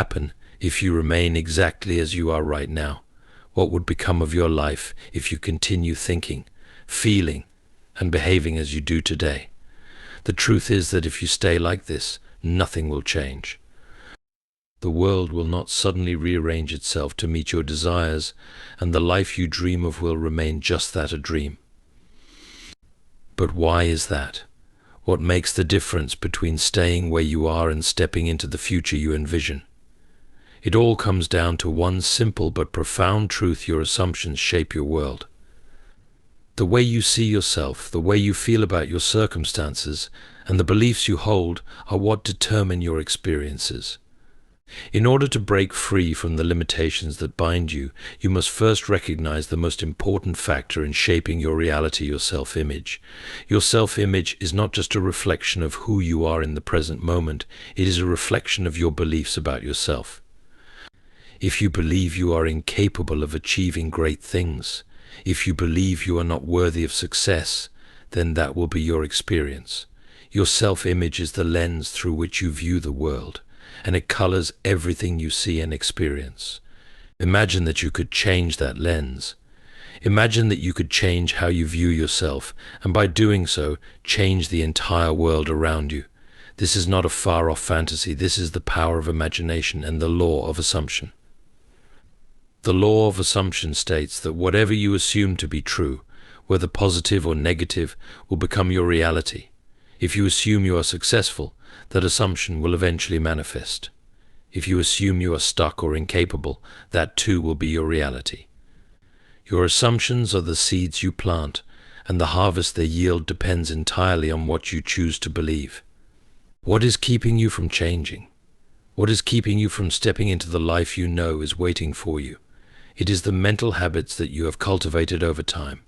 Happen if you remain exactly as you are right now? What would become of your life if you continue thinking, feeling, and behaving as you do today? The truth is that if you stay like this, nothing will change. The world will not suddenly rearrange itself to meet your desires, and the life you dream of will remain just that, a dream. But why is that? What makes the difference between staying where you are and stepping into the future you envision? It all comes down to one simple but profound truth: your assumptions shape your world. The way you see yourself, the way you feel about your circumstances, and the beliefs you hold are what determine your experiences. In order to break free from the limitations that bind you, you must first recognize the most important factor in shaping your reality: your self-image. Your self-image is not just a reflection of who you are in the present moment, it is a reflection of your beliefs about yourself. If you believe you are incapable of achieving great things, if you believe you are not worthy of success, then that will be your experience. Your self-image is the lens through which you view the world, and it colors everything you see and experience. Imagine that you could change that lens. Imagine that you could change how you view yourself, and by doing so, change the entire world around you. This is not a far-off fantasy. This is the power of imagination and the law of assumption. The law of assumption states that whatever you assume to be true, whether positive or negative, will become your reality. If you assume you are successful, that assumption will eventually manifest. If you assume you are stuck or incapable, that too will be your reality. Your assumptions are the seeds you plant, and the harvest they yield depends entirely on what you choose to believe. What is keeping you from changing? What is keeping you from stepping into the life you know is waiting for you? It is the mental habits that you have cultivated over time.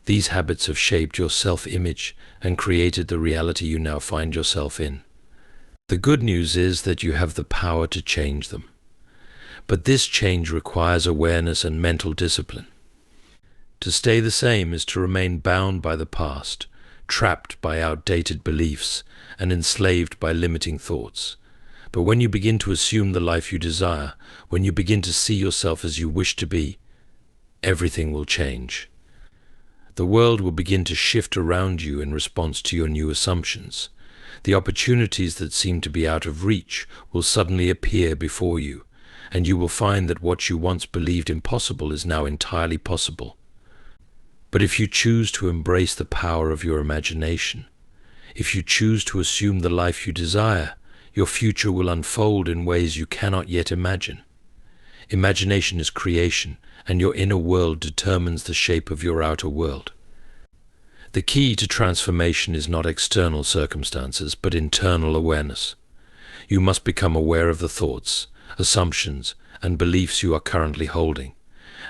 These habits have shaped your self-image and created the reality you now find yourself in. The good news is that you have the power to change them. But this change requires awareness and mental discipline. To stay the same is to remain bound by the past, trapped by outdated beliefs, and enslaved by limiting thoughts. But when you begin to assume the life you desire, when you begin to see yourself as you wish to be, everything will change. The world will begin to shift around you in response to your new assumptions. The opportunities that seem to be out of reach will suddenly appear before you, and you will find that what you once believed impossible is now entirely possible. But if you choose to embrace the power of your imagination, if you choose to assume the life you desire, your future will unfold in ways you cannot yet imagine. Imagination is creation, and your inner world determines the shape of your outer world. The key to transformation is not external circumstances, but internal awareness. You must become aware of the thoughts, assumptions, and beliefs you are currently holding.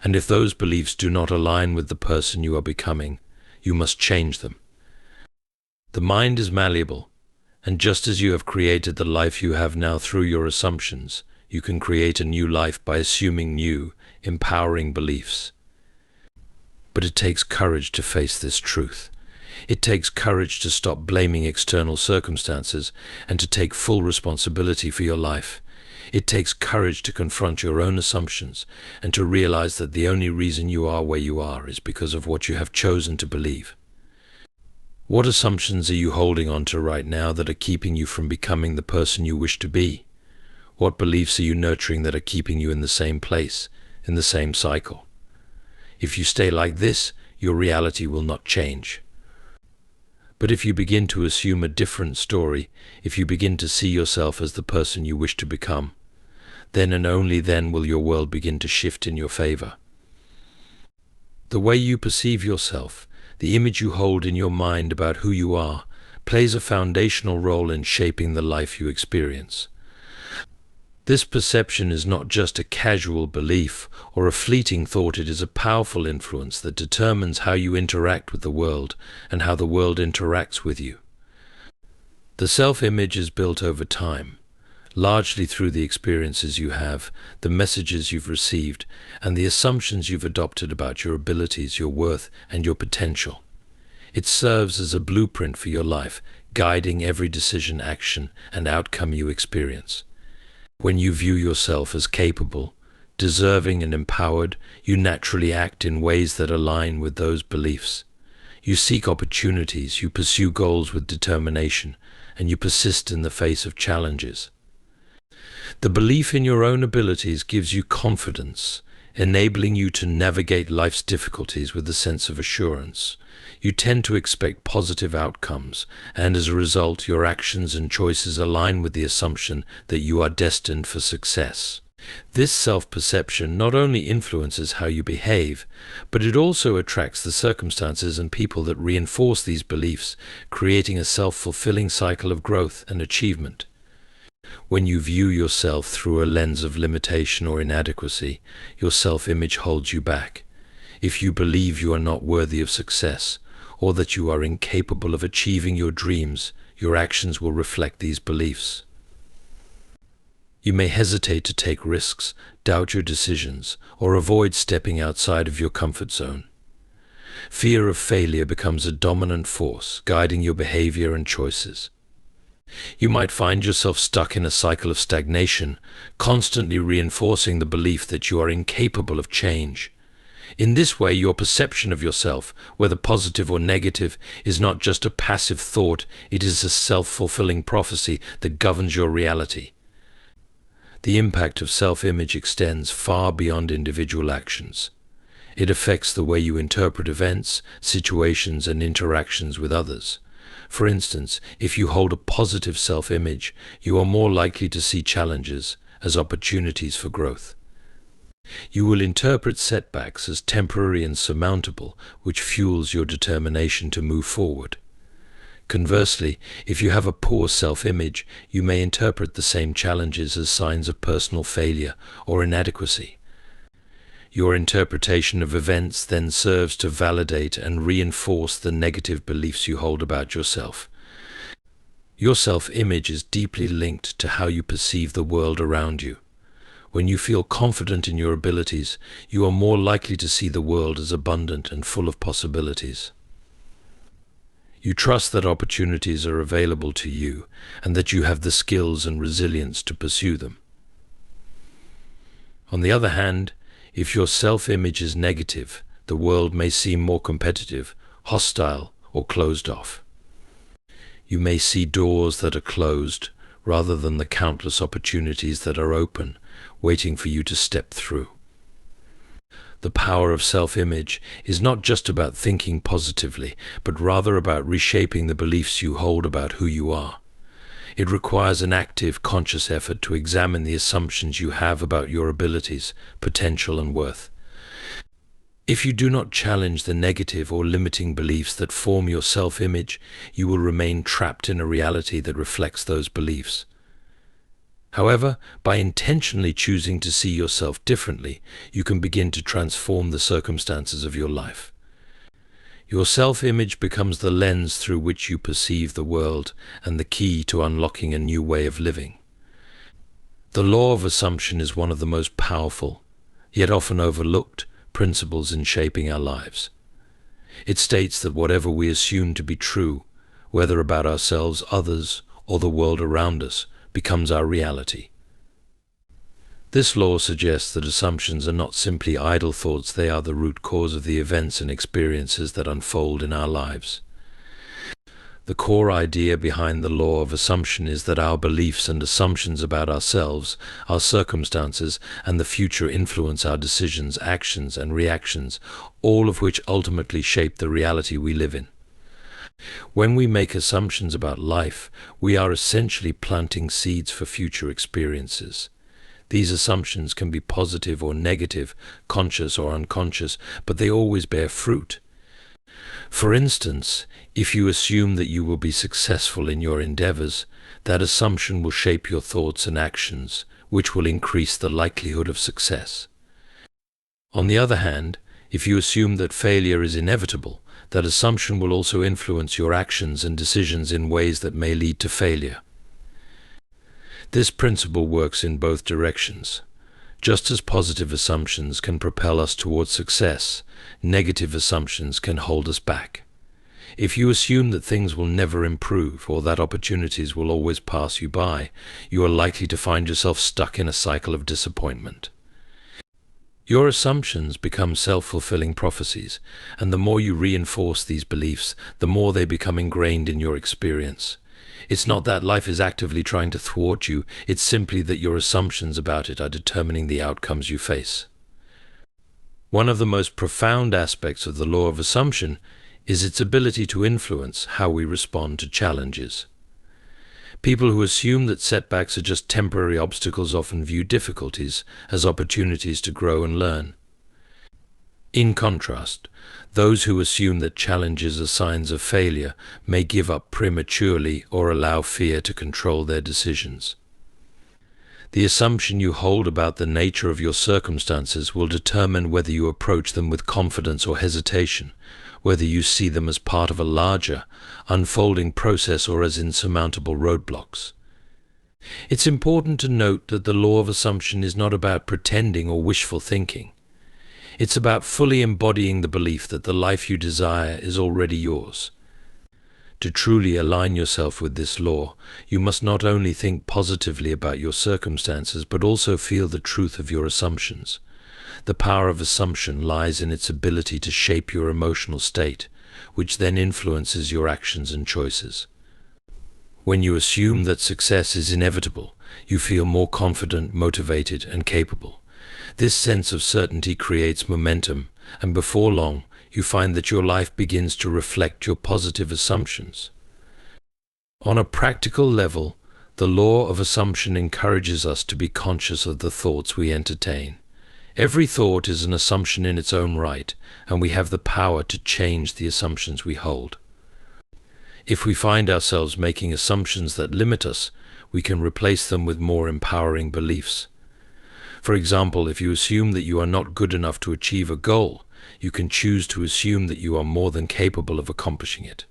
And if those beliefs do not align with the person you are becoming, you must change them. The mind is malleable, and just as you have created the life you have now through your assumptions, you can create a new life by assuming new, empowering beliefs. But it takes courage to face this truth. It takes courage to stop blaming external circumstances and to take full responsibility for your life. It takes courage to confront your own assumptions and to realize that the only reason you are where you are is because of what you have chosen to believe. What assumptions are you holding on to right now that are keeping you from becoming the person you wish to be? What beliefs are you nurturing that are keeping you in the same place, in the same cycle? If you stay like this, your reality will not change. But if you begin to assume a different story, if you begin to see yourself as the person you wish to become, then and only then will your world begin to shift in your favor. The way you perceive yourself, the image you hold in your mind about who you are, plays a foundational role in shaping the life you experience. This perception is not just a casual belief or a fleeting thought, it is a powerful influence that determines how you interact with the world and how the world interacts with you. The self-image is built over time, largely through the experiences you have, the messages you've received, and the assumptions you've adopted about your abilities, your worth, and your potential. It serves as a blueprint for your life, guiding every decision, action, and outcome you experience. When you view yourself as capable, deserving and empowered, you naturally act in ways that align with those beliefs. You seek opportunities, you pursue goals with determination, and you persist in the face of challenges. The belief in your own abilities gives you confidence, enabling you to navigate life's difficulties with a sense of assurance. You tend to expect positive outcomes, and as a result, your actions and choices align with the assumption that you are destined for success. This self-perception not only influences how you behave, but it also attracts the circumstances and people that reinforce these beliefs, creating a self-fulfilling cycle of growth and achievement. When you view yourself through a lens of limitation or inadequacy, your self-image holds you back. If you believe you are not worthy of success, or that you are incapable of achieving your dreams, your actions will reflect these beliefs. You may hesitate to take risks, doubt your decisions, or avoid stepping outside of your comfort zone. Fear of failure becomes a dominant force, guiding your behavior and choices. You might find yourself stuck in a cycle of stagnation, constantly reinforcing the belief that you are incapable of change. In this way, your perception of yourself, whether positive or negative, is not just a passive thought, it is a self-fulfilling prophecy that governs your reality. The impact of self-image extends far beyond individual actions. It affects the way you interpret events, situations, and interactions with others. For instance, if you hold a positive self-image, you are more likely to see challenges as opportunities for growth. You will interpret setbacks as temporary and surmountable, which fuels your determination to move forward. Conversely, if you have a poor self-image, you may interpret the same challenges as signs of personal failure or inadequacy. Your interpretation of events then serves to validate and reinforce the negative beliefs you hold about yourself. Your self-image is deeply linked to how you perceive the world around you. When you feel confident in your abilities, you are more likely to see the world as abundant and full of possibilities. You trust that opportunities are available to you and that you have the skills and resilience to pursue them. On the other hand, if your self-image is negative, the world may seem more competitive, hostile, or closed off. You may see doors that are closed rather than the countless opportunities that are open, waiting for you to step through. The power of self-image is not just about thinking positively, but rather about reshaping the beliefs you hold about who you are. It requires an active, conscious effort to examine the assumptions you have about your abilities, potential, and worth. If you do not challenge the negative or limiting beliefs that form your self-image, you will remain trapped in a reality that reflects those beliefs. However, by intentionally choosing to see yourself differently, you can begin to transform the circumstances of your life. Your self-image becomes the lens through which you perceive the world and the key to unlocking a new way of living. The law of assumption is one of the most powerful, yet often overlooked, principles in shaping our lives. It states that whatever we assume to be true, whether about ourselves, others, or the world around us, becomes our reality. This law suggests that assumptions are not simply idle thoughts, they are the root cause of the events and experiences that unfold in our lives. The core idea behind the law of assumption is that our beliefs and assumptions about ourselves, our circumstances, and the future influence our decisions, actions, and reactions, all of which ultimately shape the reality we live in. When we make assumptions about life, we are essentially planting seeds for future experiences. These assumptions can be positive or negative, conscious or unconscious, but they always bear fruit. For instance, if you assume that you will be successful in your endeavors, that assumption will shape your thoughts and actions, which will increase the likelihood of success. On the other hand, if you assume that failure is inevitable, that assumption will also influence your actions and decisions in ways that may lead to failure. This principle works in both directions. Just as positive assumptions can propel us towards success, negative assumptions can hold us back. If you assume that things will never improve or that opportunities will always pass you by, you are likely to find yourself stuck in a cycle of disappointment. Your assumptions become self-fulfilling prophecies, and the more you reinforce these beliefs, the more they become ingrained in your experience. It's not that life is actively trying to thwart you, it's simply that your assumptions about it are determining the outcomes you face. One of the most profound aspects of the law of assumption is its ability to influence how we respond to challenges. People who assume that setbacks are just temporary obstacles often view difficulties as opportunities to grow and learn. In contrast, those who assume that challenges are signs of failure may give up prematurely or allow fear to control their decisions. The assumption you hold about the nature of your circumstances will determine whether you approach them with confidence or hesitation, whether you see them as part of a larger, unfolding process or as insurmountable roadblocks. It's important to note that the law of assumption is not about pretending or wishful thinking. It's about fully embodying the belief that the life you desire is already yours. To truly align yourself with this law, you must not only think positively about your circumstances, but also feel the truth of your assumptions. The power of assumption lies in its ability to shape your emotional state, which then influences your actions and choices. When you assume that success is inevitable, you feel more confident, motivated, and capable. This sense of certainty creates momentum, and before long, you find that your life begins to reflect your positive assumptions. On a practical level, the law of assumption encourages us to be conscious of the thoughts we entertain. Every thought is an assumption in its own right, and we have the power to change the assumptions we hold. If we find ourselves making assumptions that limit us, we can replace them with more empowering beliefs. For example, if you assume that you are not good enough to achieve a goal, you can choose to assume that you are more than capable of accomplishing it.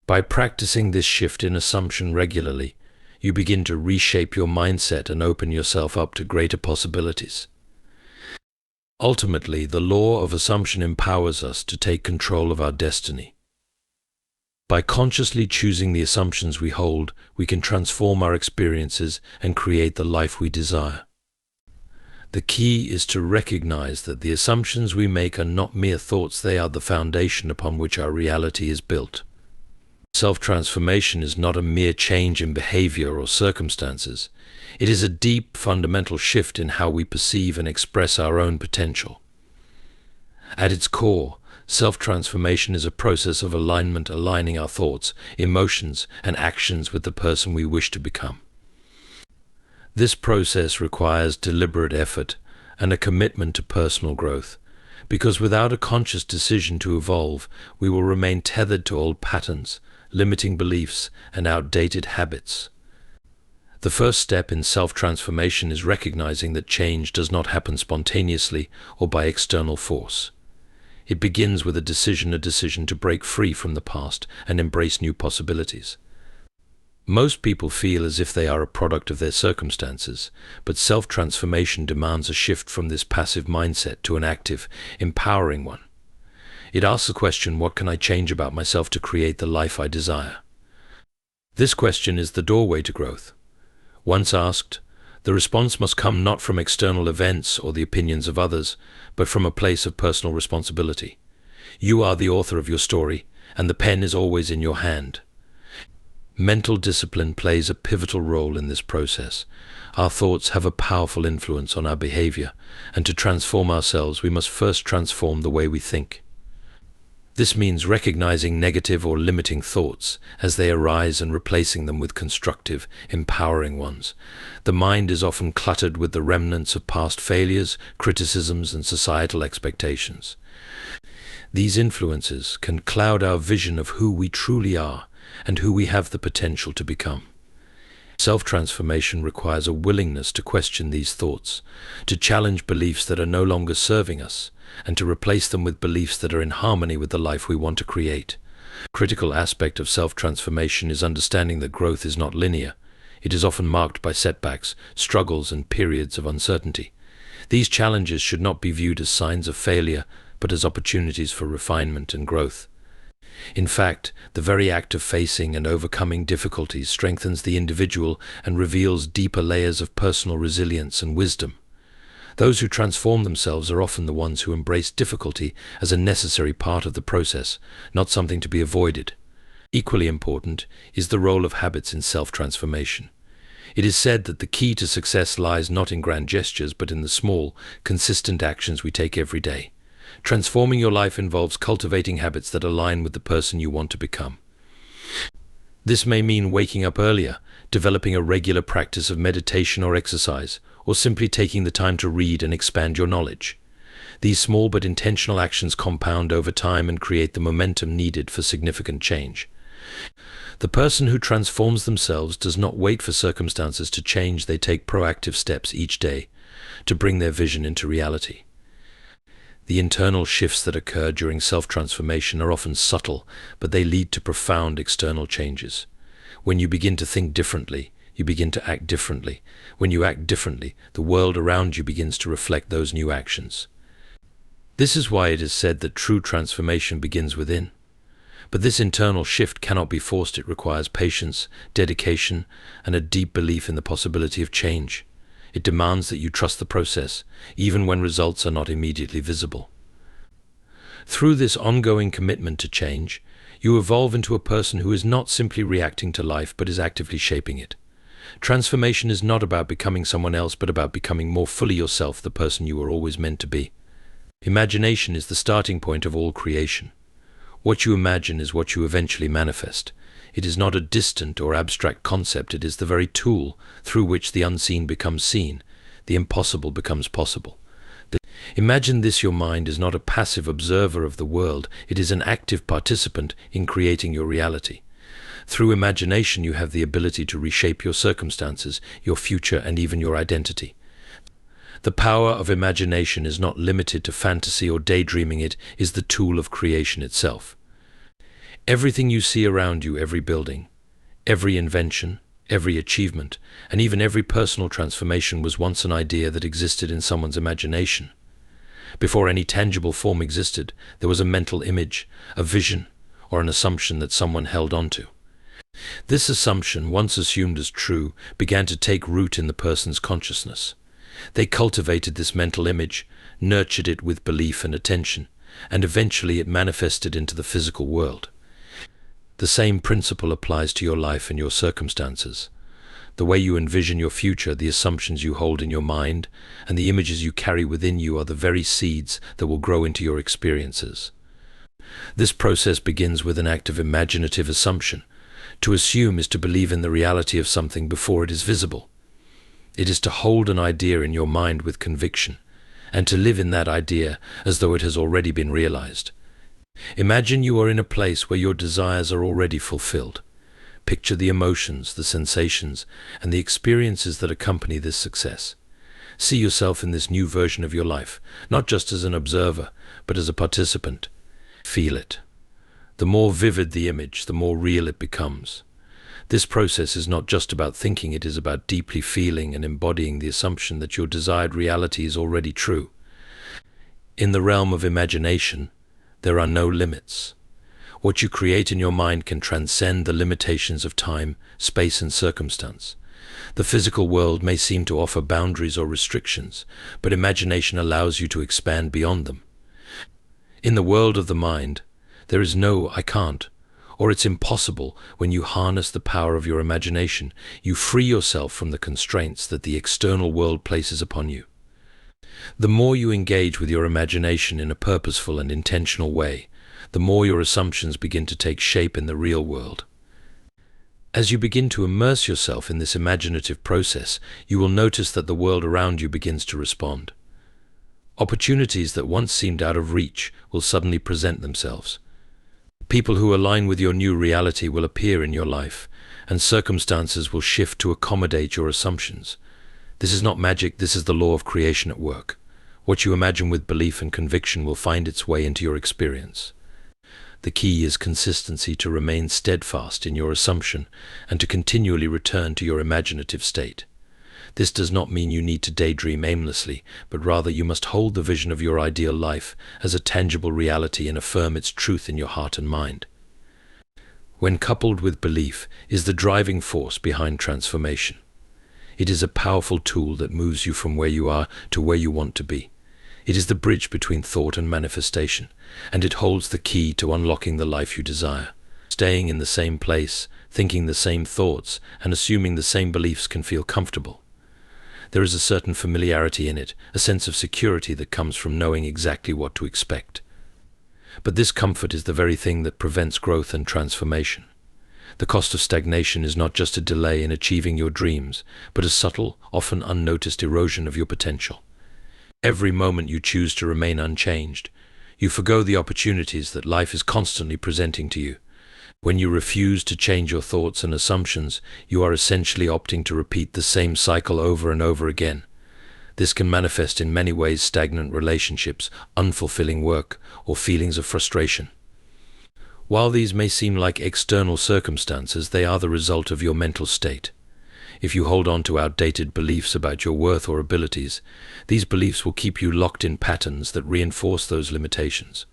By practicing this shift in assumption regularly, you begin to reshape your mindset and open yourself up to greater possibilities. Ultimately, the law of assumption empowers us to take control of our destiny. By consciously choosing the assumptions we hold, we can transform our experiences and create the life we desire. The key is to recognize that the assumptions we make are not mere thoughts, they are the foundation upon which our reality is built. Self-transformation is not a mere change in behavior or circumstances. It is a deep, fundamental shift in how we perceive and express our own potential. At its core, self-transformation is a process of alignment, aligning our thoughts, emotions, and actions with the person we wish to become. This process requires deliberate effort and a commitment to personal growth, because without a conscious decision to evolve, we will remain tethered to old patterns, limiting beliefs, and outdated habits. The first step in self-transformation is recognizing that change does not happen spontaneously or by external force. It begins with a decision to break free from the past and embrace new possibilities. Most people feel as if they are a product of their circumstances, but self-transformation demands a shift from this passive mindset to an active, empowering one. It asks the question, what can I change about myself to create the life I desire? This question is the doorway to growth. Once asked, the response must come not from external events or the opinions of others, but from a place of personal responsibility. You are the author of your story, and the pen is always in your hand. Mental discipline plays a pivotal role in this process. Our thoughts have a powerful influence on our behavior, and to transform ourselves, we must first transform the way we think. This means recognizing negative or limiting thoughts as they arise and replacing them with constructive, empowering ones. The mind is often cluttered with the remnants of past failures, criticisms, and societal expectations. These influences can cloud our vision of who we truly are and who we have the potential to become. Self-transformation requires a willingness to question these thoughts, to challenge beliefs that are no longer serving us, and to replace them with beliefs that are in harmony with the life we want to create. A critical aspect of self-transformation is understanding that growth is not linear. It is often marked by setbacks, struggles, and periods of uncertainty. These challenges should not be viewed as signs of failure, but as opportunities for refinement and growth. In fact, the very act of facing and overcoming difficulties strengthens the individual and reveals deeper layers of personal resilience and wisdom. Those who transform themselves are often the ones who embrace difficulty as a necessary part of the process, not something to be avoided. Equally important is the role of habits in self-transformation. It is said that the key to success lies not in grand gestures, but in the small, consistent actions we take every day. Transforming your life involves cultivating habits that align with the person you want to become. This may mean waking up earlier, developing a regular practice of meditation or exercise, or simply taking the time to read and expand your knowledge. These small but intentional actions compound over time and create the momentum needed for significant change. The person who transforms themselves does not wait for circumstances to change. They take proactive steps each day to bring their vision into reality. The internal shifts that occur during self-transformation are often subtle, but they lead to profound external changes. When you begin to think differently, you begin to act differently. When you act differently, the world around you begins to reflect those new actions. This is why it is said that true transformation begins within. But this internal shift cannot be forced. It requires patience, dedication, and a deep belief in the possibility of change. It demands that you trust the process, even when results are not immediately visible. Through this ongoing commitment to change, you evolve into a person who is not simply reacting to life, but is actively shaping it. Transformation is not about becoming someone else, but about becoming more fully yourself, the person you were always meant to be. Imagination is the starting point of all creation. What you imagine is what you eventually manifest. It is not a distant or abstract concept. It is the very tool through which the unseen becomes seen, the impossible becomes possible. Imagine this: your mind is not a passive observer of the world. It is an active participant in creating your reality. Through imagination, you have the ability to reshape your circumstances, your future, and even your identity. The power of imagination is not limited to fantasy or daydreaming. It is the tool of creation itself. Everything you see around you, every building, every invention, every achievement, and even every personal transformation was once an idea that existed in someone's imagination. Before any tangible form existed, there was a mental image, a vision, or an assumption that someone held onto. This assumption, once assumed as true, began to take root in the person's consciousness. They cultivated this mental image, nurtured it with belief and attention, and eventually it manifested into the physical world. The same principle applies to your life and your circumstances. The way you envision your future, the assumptions you hold in your mind, and the images you carry within you are the very seeds that will grow into your experiences. This process begins with an act of imaginative assumption. To assume is to believe in the reality of something before it is visible. It is to hold an idea in your mind with conviction, and to live in that idea as though it has already been realized. Imagine you are in a place where your desires are already fulfilled. Picture the emotions, the sensations, and the experiences that accompany this success. See yourself in this new version of your life, not just as an observer, but as a participant. Feel it. The more vivid the image, the more real it becomes. This process is not just about thinking, it is about deeply feeling and embodying the assumption that your desired reality is already true. In the realm of imagination, there are no limits. What you create in your mind can transcend the limitations of time, space, and circumstance. The physical world may seem to offer boundaries or restrictions, but imagination allows you to expand beyond them. In the world of the mind, there is no "I can't" or "it's impossible." When you harness the power of your imagination, you free yourself from the constraints that the external world places upon you. The more you engage with your imagination in a purposeful and intentional way, the more your assumptions begin to take shape in the real world. As you begin to immerse yourself in this imaginative process, you will notice that the world around you begins to respond. Opportunities that once seemed out of reach will suddenly present themselves. People who align with your new reality will appear in your life, and circumstances will shift to accommodate your assumptions. This is not magic, this is the law of creation at work. What you imagine with belief and conviction will find its way into your experience. The key is consistency, to remain steadfast in your assumption and to continually return to your imaginative state. This does not mean you need to daydream aimlessly, but rather you must hold the vision of your ideal life as a tangible reality and affirm its truth in your heart and mind. when coupled with belief, is the driving force behind transformation. It is a powerful tool that moves you from where you are to where you want to be. It is the bridge between thought and manifestation, and it holds the key to unlocking the life you desire. Staying in the same place, thinking the same thoughts, and assuming the same beliefs can feel comfortable. There is a certain familiarity in it, a sense of security that comes from knowing exactly what to expect. But this comfort is the very thing that prevents growth and transformation. The cost of stagnation is not just a delay in achieving your dreams, but a subtle, often unnoticed erosion of your potential. Every moment you choose to remain unchanged, you forgo the opportunities that life is constantly presenting to you. When you refuse to change your thoughts and assumptions, you are essentially opting to repeat the same cycle over and over again. This can manifest in many ways: stagnant relationships, unfulfilling work, or feelings of frustration. While these may seem like external circumstances, they are the result of your mental state. If you hold on to outdated beliefs about your worth or abilities, these beliefs will keep you locked in patterns that reinforce those limitations.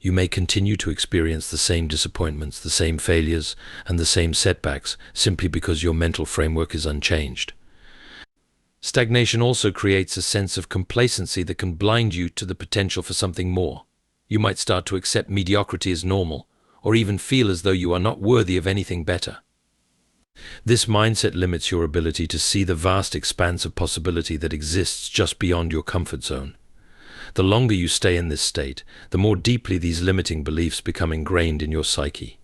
You may continue to experience the same disappointments, the same failures, and the same setbacks simply because your mental framework is unchanged. Stagnation also creates a sense of complacency that can blind you to the potential for something more. You might start to accept mediocrity as normal, or even feel as though you are not worthy of anything better. This mindset limits your ability to see the vast expanse of possibility that exists just beyond your comfort zone. The longer you stay in this state, the more deeply these limiting beliefs become ingrained in your psyche.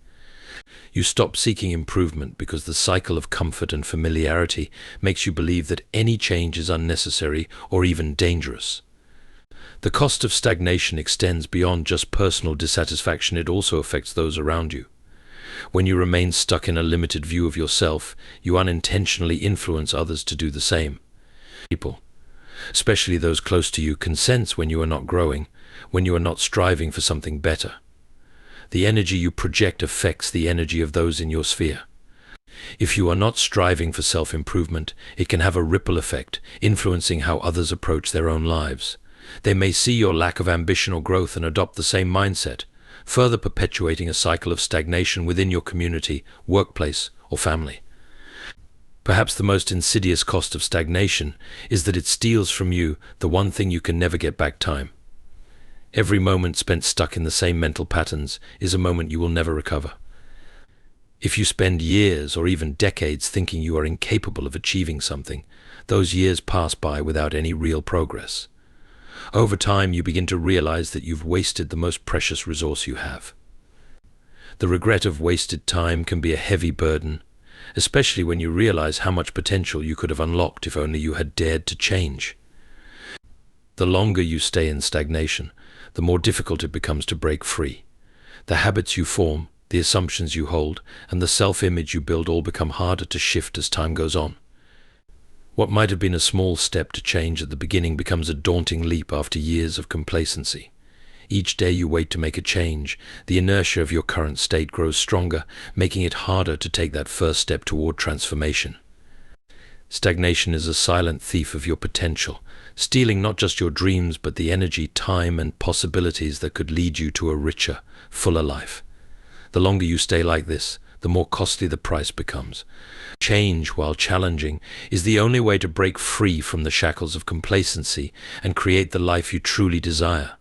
You stop seeking improvement because the cycle of comfort and familiarity makes you believe that any change is unnecessary or even dangerous. The cost of stagnation extends beyond just personal dissatisfaction. It also affects those around you. When you remain stuck in a limited view of yourself, you unintentionally influence others to do the same. People, especially those close to you, can sense when you are not growing, when you are not striving for something better. The energy you project affects the energy of those in your sphere. If you are not striving for self-improvement, it can have a ripple effect, influencing how others approach their own lives. They may see your lack of ambition or growth and adopt the same mindset, further perpetuating a cycle of stagnation within your community, workplace, or family. Perhaps the most insidious cost of stagnation is that it steals from you the one thing you can never get back: time. Every moment spent stuck in the same mental patterns is a moment you will never recover. If you spend years or even decades thinking you are incapable of achieving something, those years pass by without any real progress. Over time, you begin to realize that you've wasted the most precious resource you have. The regret of wasted time can be a heavy burden, especially when you realize how much potential you could have unlocked if only you had dared to change. The longer you stay in stagnation, the more difficult it becomes to break free. The habits you form, the assumptions you hold, and the self-image you build all become harder to shift as time goes on. What might have been a small step to change at the beginning becomes a daunting leap after years of complacency. Each day you wait to make a change, the inertia of your current state grows stronger, making it harder to take that first step toward transformation. Stagnation is a silent thief of your potential, stealing not just your dreams but the energy, time, and possibilities that could lead you to a richer, fuller life. The longer you stay like this, the more costly the price becomes. Change, while challenging, is the only way to break free from the shackles of complacency and create the life you truly desire.